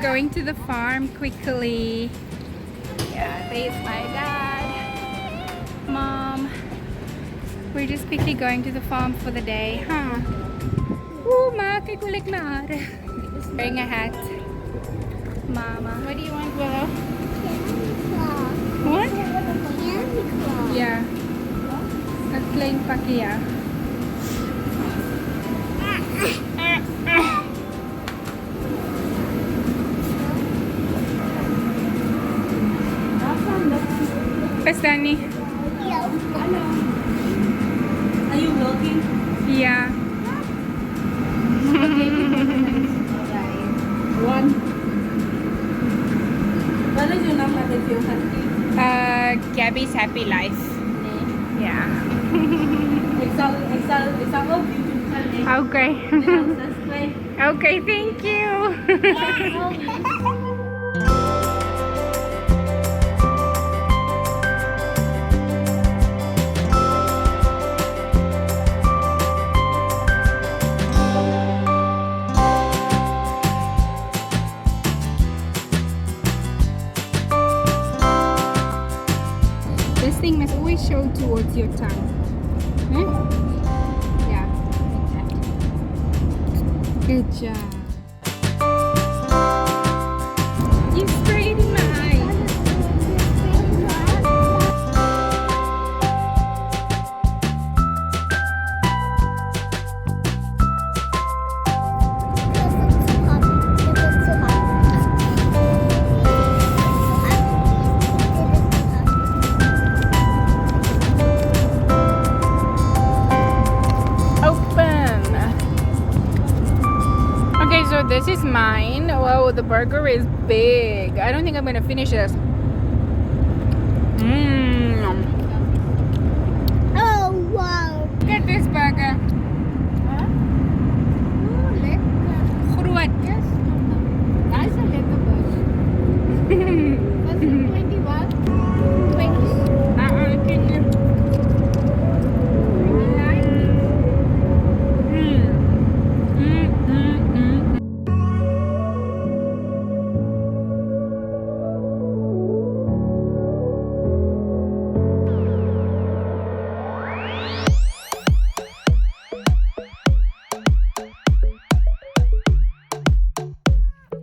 going to the farm quickly. Yeah, there's my dad, mom. We're just quickly going to the farm for the day, huh? Ooh, ma, kijk hoe lekker naar. Wearing a hat. Mama, what do you want, Willow? What? Yeah. A plain pakje, ja. Pestani. Hello. Are you working? Yeah. One. What is your number that you have? Gabby's happy life. Yeah. Example beautiful. Okay. Subscribe. Okay, thank you. This thing must always show towards your tongue. Hmm? Yeah, like that. Good job. You sprayed in my eye. Open. Okay, so this is mine. Wow, the burger is big. I don't think I'm gonna finish this. Mmm. Oh wow! Look at this burger. Oh, lekker. Groot. Yes. That is a lekker burger. Was it 20 baht? 20. Can you? You like it?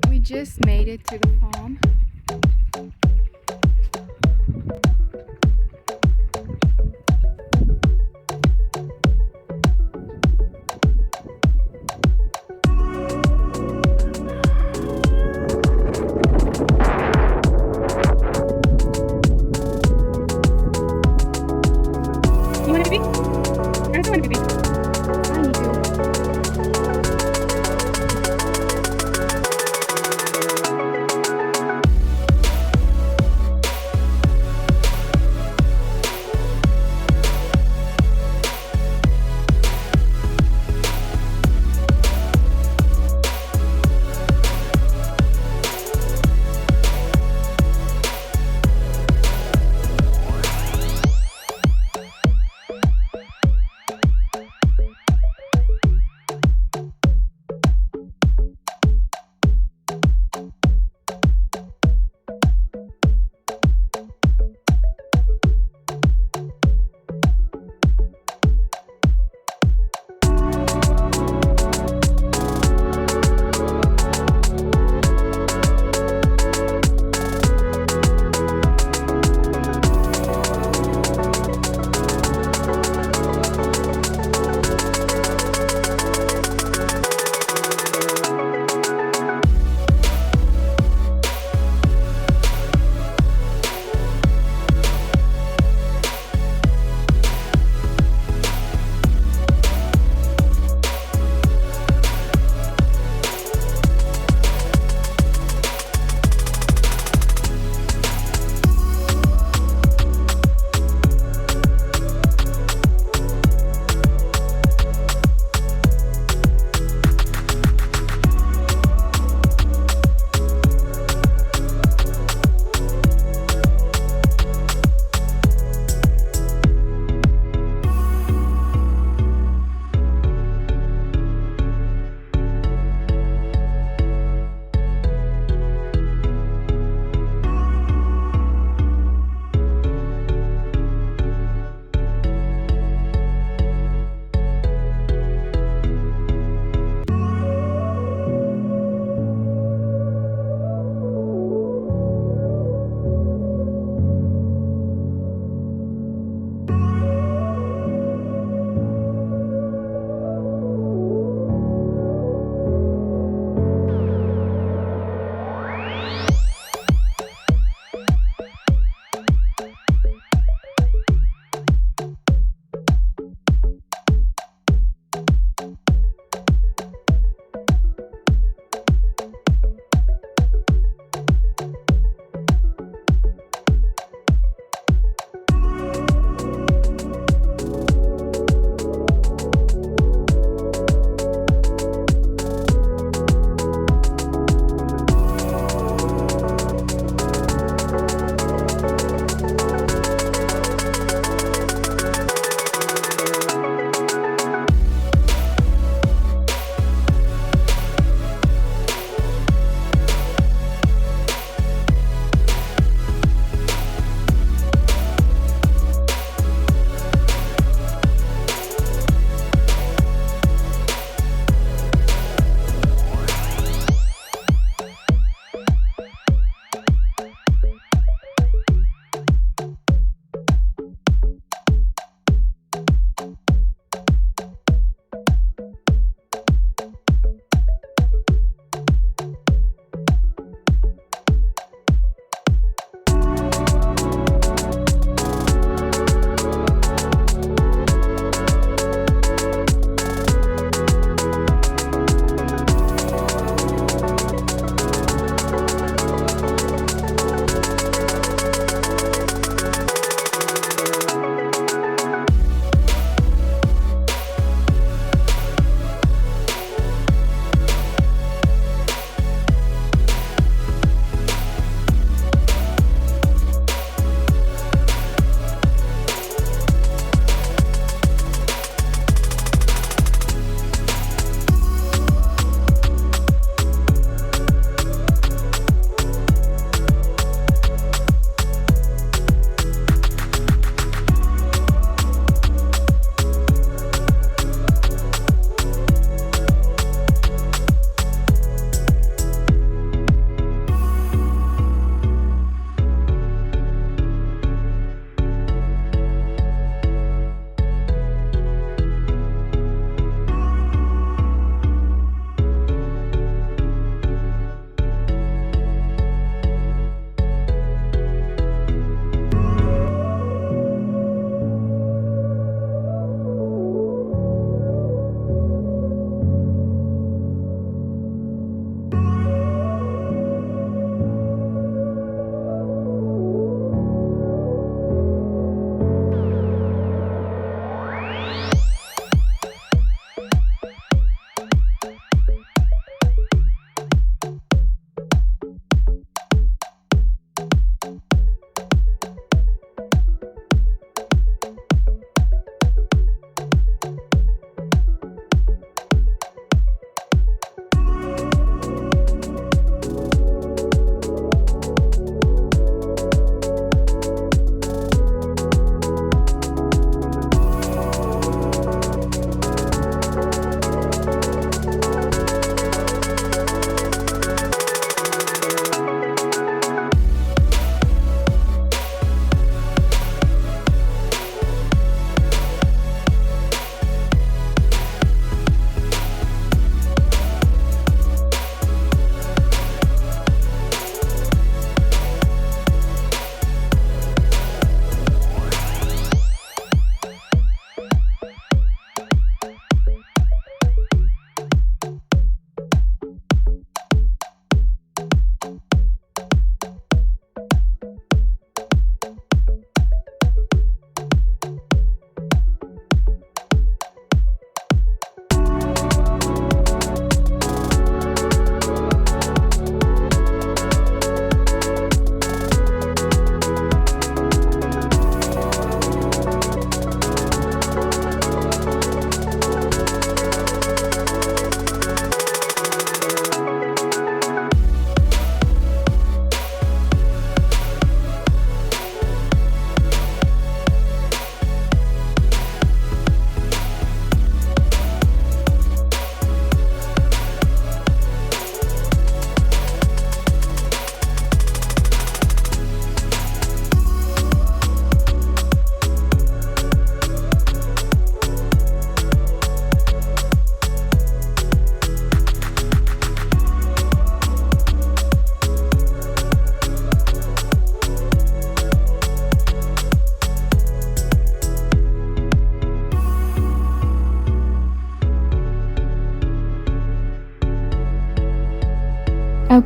We just made it to the farm. You want a baby? I also want a baby. I need to.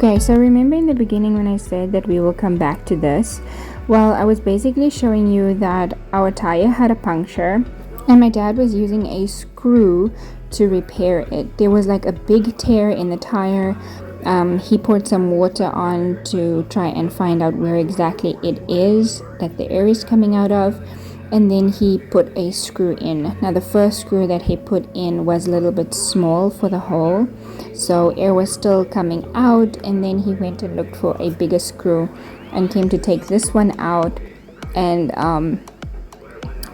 Okay, so remember in the beginning when I said that we will come back to this? Well, I was basically showing you that our tire had a puncture and my dad was using a screw to repair it. There was like a big tear in the tire. He poured some water on to try and find out where exactly it is that the air is coming out of, and then he put a screw in. Now the first screw that he put in was a little bit small for the hole, so air was still coming out, and then he went and looked for a bigger screw and came to take this one out and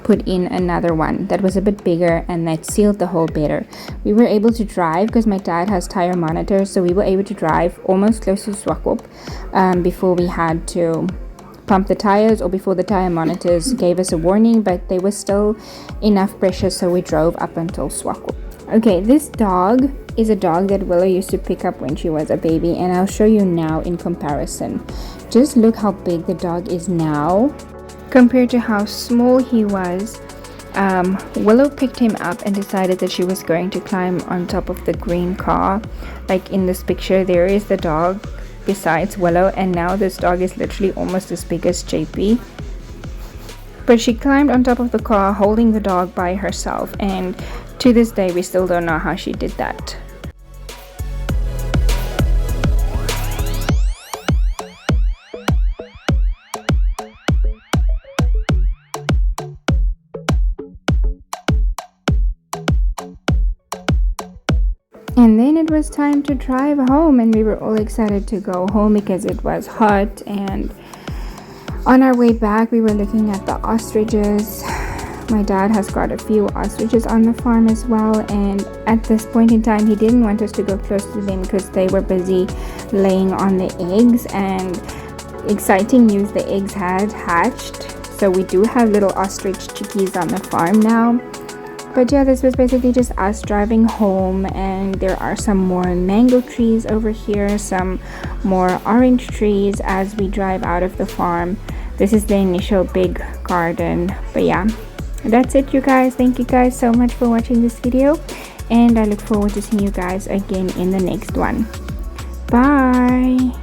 put in another one that was a bit bigger, and that sealed the hole better. We were able to drive because my dad has tire monitors, so we were able to drive almost close to Swakop before we had to pump the tires, or before the tire monitors gave us a warning, but there was still enough pressure, so we drove up until Swakop. Okay, this dog is a dog that Willow used to pick up when she was a baby, and I'll show you now in comparison. Just look how big the dog is now compared to how small he was. Willow picked him up and decided that she was going to climb on top of the green car. Like in this picture, there is the dog besides Willow, and now this dog is literally almost as big as JP. But she climbed on top of the car holding the dog by herself, and to this day we still don't know how she did that. And then it was time to drive home, and we were all excited to go home because it was hot. And on our way back we were looking at the ostriches. My dad has got a few ostriches on the farm as well, and at this point in time he didn't want us to go close to them because they were busy laying on the eggs. And exciting news, the eggs had hatched, so we do have little ostrich chickies on the farm now. But yeah, this was basically just us driving home, and there are some more mango trees over here, some more orange trees as we drive out of the farm. This is the initial big garden. But yeah, that's it, you guys. Thank you guys so much for watching this video, and I look forward to seeing you guys again in the next one. Bye.